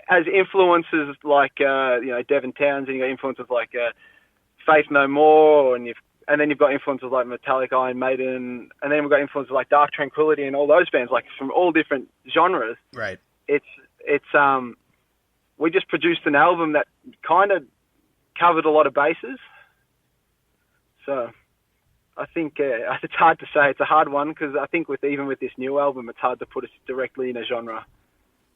has influences like Devin Townsend. You got influences like Faith No More, and then you've got influences like Metallica, Iron Maiden, and then we've got influences like Dark Tranquillity and all those bands, like from all different genres. Right. It's we just produced an album that kind of covered a lot of bases. So I think it's hard to say. It's a hard one because I think even with this new album, it's hard to put us directly in a genre.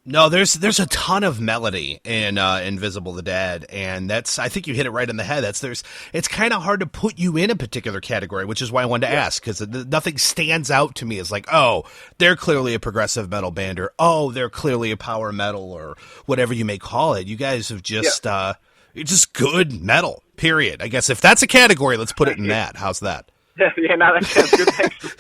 No, there's a ton of melody in Invisible the Dead, and I think you hit it right on the head. It's kind of hard to put you in a particular category, which is why I wanted to ask, because nothing stands out to me as like, oh, they're clearly a progressive metal band, or oh, they're clearly a power metal, or whatever you may call it. You guys have just you're just good metal. Period. I guess if that's a category, let's put it in that. How's that? Yeah, no, that sounds good. Thanks.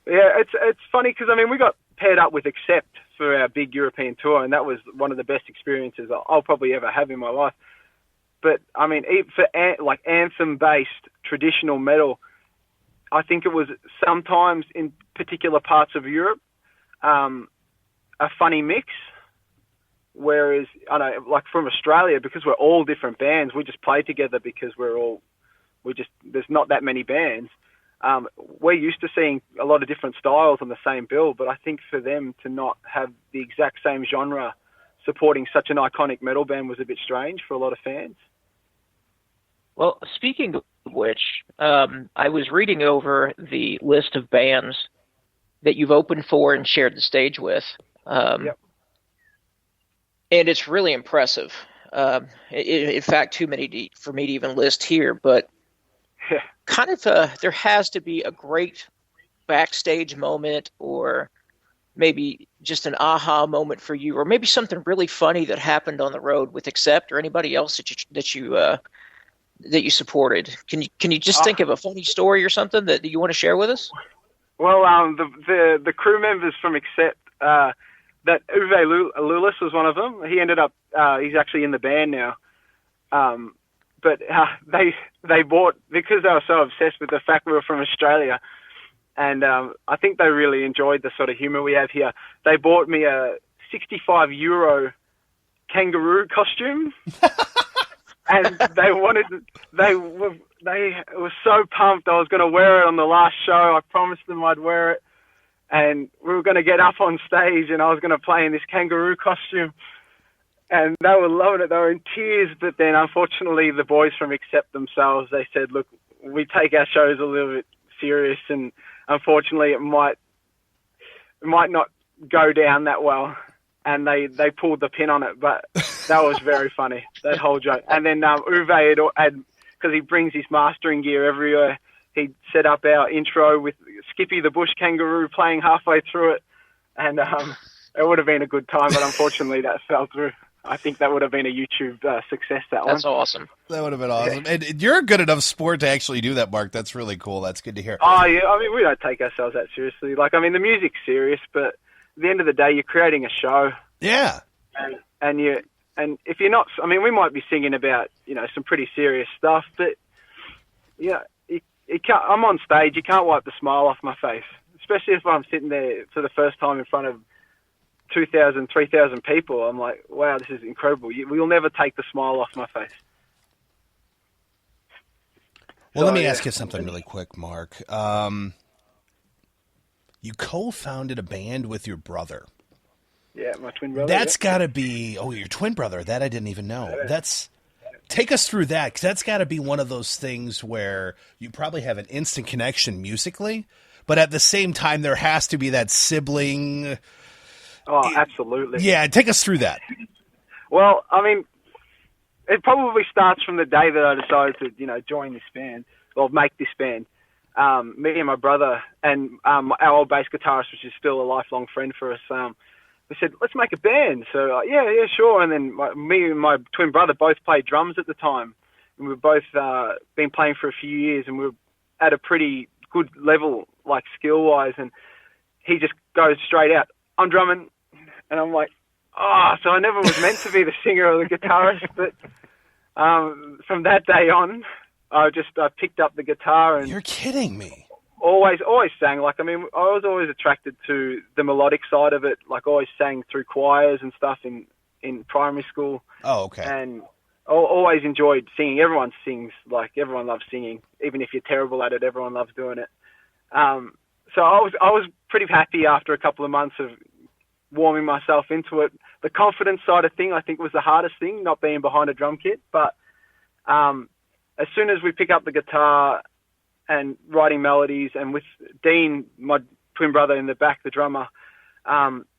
Yeah, it's funny because we got paired up with Accept for our big European tour, and that was one of the best experiences I'll probably ever have in my life. But for anthem-based traditional metal, I think it was sometimes in particular parts of Europe a funny mix. Whereas from Australia, because we're all different bands, we just play together because there's not that many bands. We're used to seeing a lot of different styles on the same bill, but I think for them to not have the exact same genre supporting such an iconic metal band was a bit strange for a lot of fans. Well, speaking of which, I was reading over the list of bands that you've opened for and shared the stage with. Yep. And it's really impressive. In fact, too many for me to even list here, but kind of there has to be a great backstage moment, or maybe just an aha moment for you, or maybe something really funny that happened on the road with Accept or anybody else that you supported. Can you just think of a funny story or something that you want to share with us? Well, the crew members from Accept, that Uwe Lulis was one of them. He ended up he's actually in the band now. But they bought, because they were so obsessed with the fact we were from Australia, and I think they really enjoyed the sort of humour we have here. They bought me a €65 kangaroo costume, and they were so pumped I was going to wear it on the last show. I promised them I'd wear it, and we were going to get up on stage, and I was going to play in this kangaroo costume. And they were loving it. They were in tears. But then, unfortunately, the boys from Accept themselves, they said, look, we take our shows a little bit serious, and unfortunately it might not go down that well. And they pulled the pin on it. But that was very funny, that whole joke. And then Uwe had, because he brings his mastering gear everywhere, he set up our intro with Skippy the Bush Kangaroo playing halfway through it. And it would have been a good time, but unfortunately that fell through. I think that would have been a YouTube success, that one. That's awesome. That would have been awesome. Yeah. And you're a good enough sport to actually do that, Mark. That's really cool. That's good to hear. Oh, yeah. We don't take ourselves that seriously. The music's serious, but at the end of the day, you're creating a show. Yeah. And if you're not, we might be singing about, some pretty serious stuff, but, you can't, I'm on stage, you can't wipe the smile off my face, especially if I'm sitting there for the first time in front of 2,000, 3,000 people. I'm like, wow, this is incredible. We'll never take the smile off my face. Well, let me ask you something really quick, Mark. You co-founded a band with your brother. Yeah, my twin brother. That's got to be, your twin brother. That I didn't even know. Take us through that, because that's got to be one of those things where you probably have an instant connection musically, but at the same time, there has to be that sibling. Oh, absolutely. Yeah, take us through that. Well, it probably starts from the day that I decided to, join this band, or make this band. Me and my brother and our old bass guitarist, which is still a lifelong friend for us, we said, let's make a band. So, yeah, sure. And then me and my twin brother both played drums at the time. And we've both been playing for a few years, and we're at a pretty good level, skill-wise. And he just goes straight out, I'm drumming. And I'm like, so I never was meant to be the singer or the guitarist. But from that day on, I picked up the guitar. And you're kidding me. Always sang. I was always attracted to the melodic side of it. Always sang through choirs and stuff in in primary school. Oh, okay. And always enjoyed singing. Everyone sings, like everyone loves singing. Even if you're terrible at it, everyone loves doing it. So I was pretty happy after a couple of months of warming myself into it. The confidence side of thing, I think, was the hardest thing, not being behind a drum kit. But as soon as we pick up the guitar and writing melodies, and with Dean, my twin brother in the back, the drummer,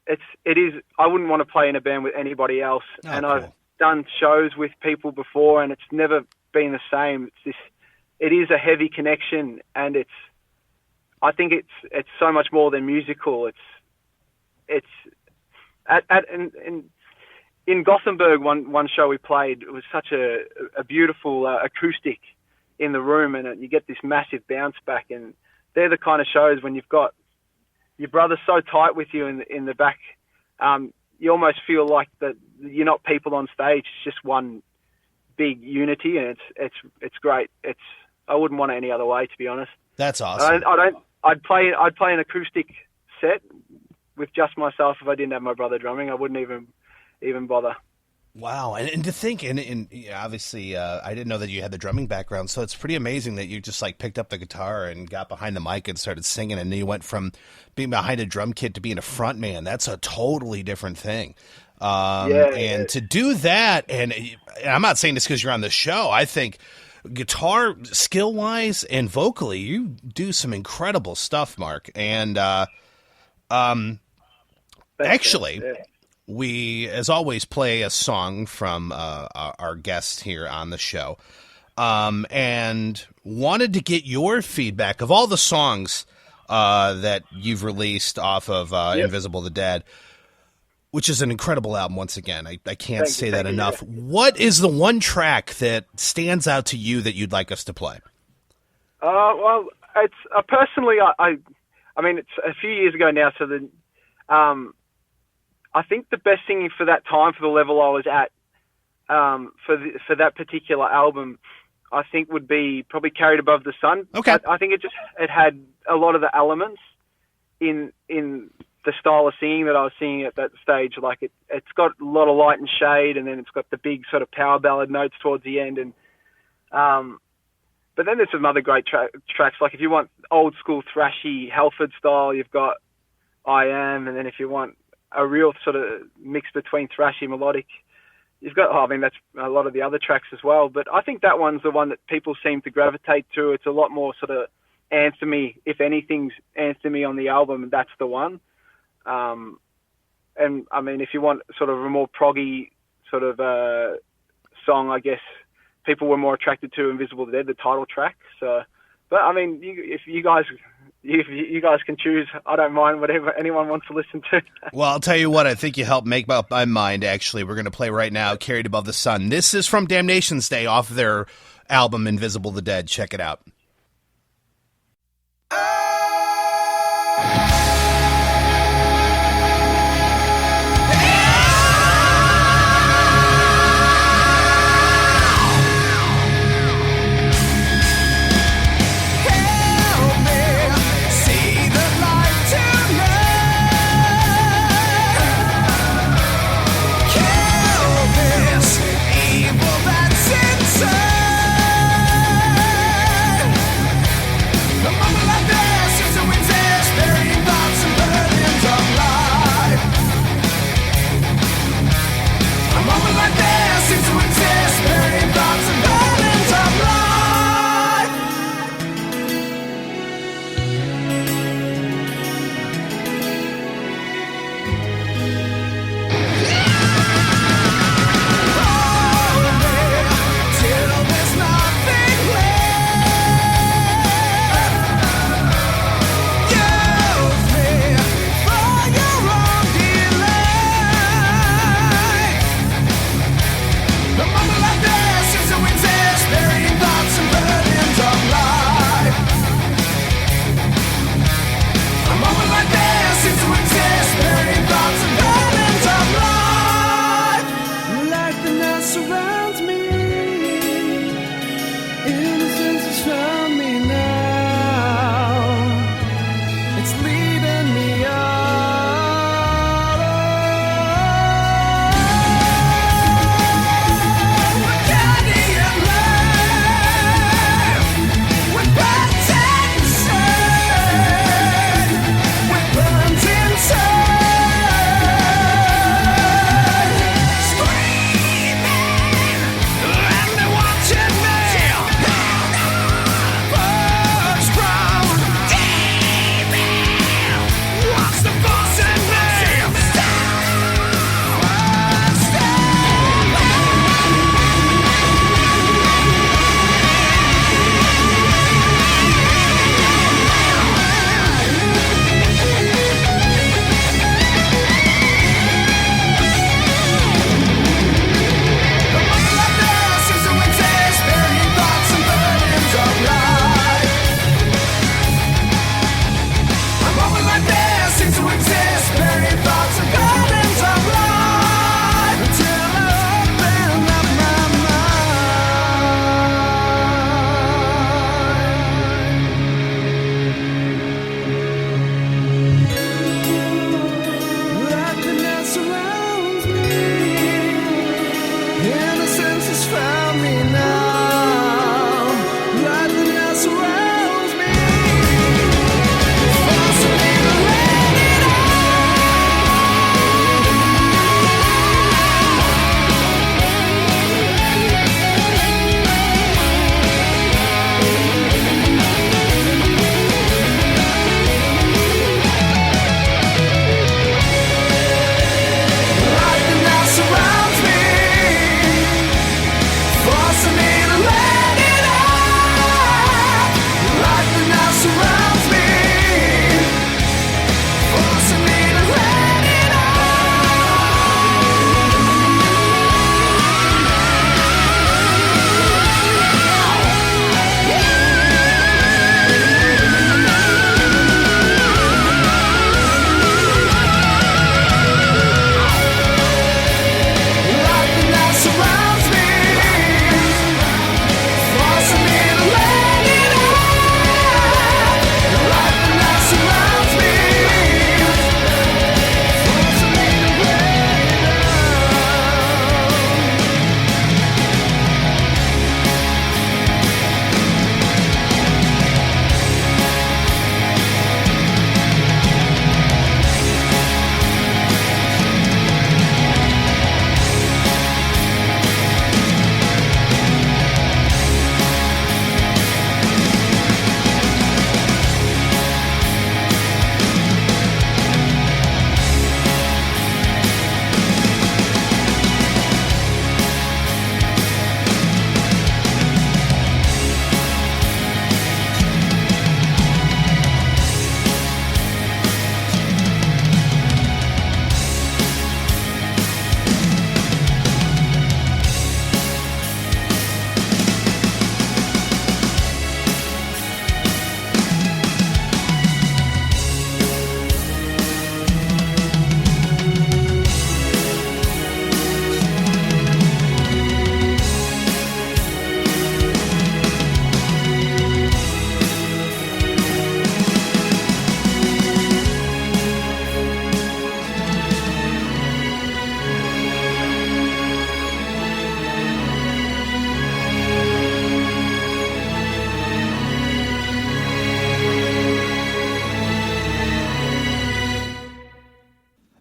it is. I wouldn't want to play in a band with anybody else. Oh, and cool. I've done shows with people before, and it's never been the same. It is a heavy connection, and I think it's so much more than musical. In Gothenburg, one show we played, it was such a beautiful acoustic in the room, and you get this massive bounce back. And they're the kind of shows when you've got your brother so tight with you in the back, you almost feel like that you're not people on stage. It's just one big unity, and it's great. I wouldn't want it any other way, to be honest. That's awesome. I'd play an acoustic set with just myself if I didn't have my brother drumming. I wouldn't even bother. Wow, and to think, and obviously, I didn't know that you had the drumming background, so it's pretty amazing that you just like picked up the guitar and got behind the mic and started singing, and then you went from being behind a drum kit to being a front man. That's a totally different thing. To do that, and I'm not saying this because you're on the show. I think guitar skill-wise and vocally, you do some incredible stuff, Mark. And actually. Yeah. We, as always, play a song from our guest here on the show, and wanted to get your feedback of all the songs that you've released off of Invisible the Dead, which is an incredible album once again. I can't say that enough. What is the one track that stands out to you that you'd like us to play? Well, it's personally, I mean, it's a few years ago now, so I think the best singing for that time, for the level I was at, for that particular album, I think would be probably Carried Above the Sun. Okay. I think it had a lot of the elements in the style of singing that I was singing at that stage. Like it's got a lot of light and shade, and then it's got the big sort of power ballad notes towards the end. And but then there's some other great tracks. Like if you want old school thrashy Halford style, you've got I Am, and then if you want a real sort of mix between thrashy melodic, you've got, that's a lot of the other tracks as well. But I think that one's the one that people seem to gravitate to. It's a lot more sort of anthemy, if anything's anthemy on the album, and that's the one. And I mean, if you want sort of a more proggy sort of song, I guess people were more attracted to Invisible the Dead, the title track. So, but I mean, if you guys can choose, I don't mind whatever anyone wants to listen to. Well, I'll tell you what, I think you helped make up my mind, actually. We're going to play right now, Carried Above the Sun. This is from Damnation's Day off their album, Invisible the Dead. Check it out. Evil that's inside.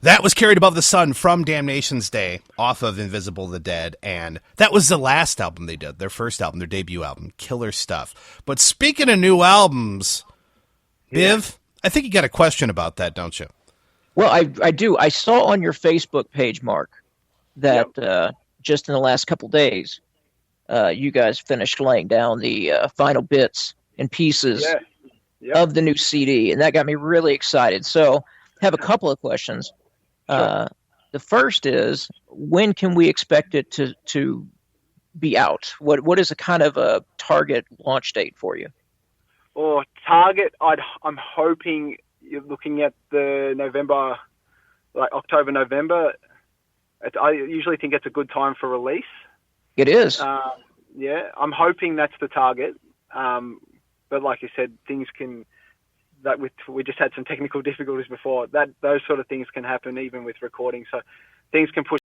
That was Carried Above the Sun from Damnation's Day, off of Invisible the Dead, and that was the last album they did, their first album, their debut album. Killer stuff. But speaking of new albums, Biv, I think you got a question about that, don't you? Well, I do. I saw on your Facebook page, Mark, that just in the last couple days, you guys finished laying down the final bits and pieces of the new CD, and that got me really excited. So I have a couple of questions. Sure. The first is, when can we expect it to be out? What is a kind of a target launch date for you? Or target, I'm hoping you're looking at the November, like October, November. I usually think it's a good time for release. It is. I'm hoping that's the target. But like you said, things can... we just had some technical difficulties before. Those sort of things can happen even with recording. So things can push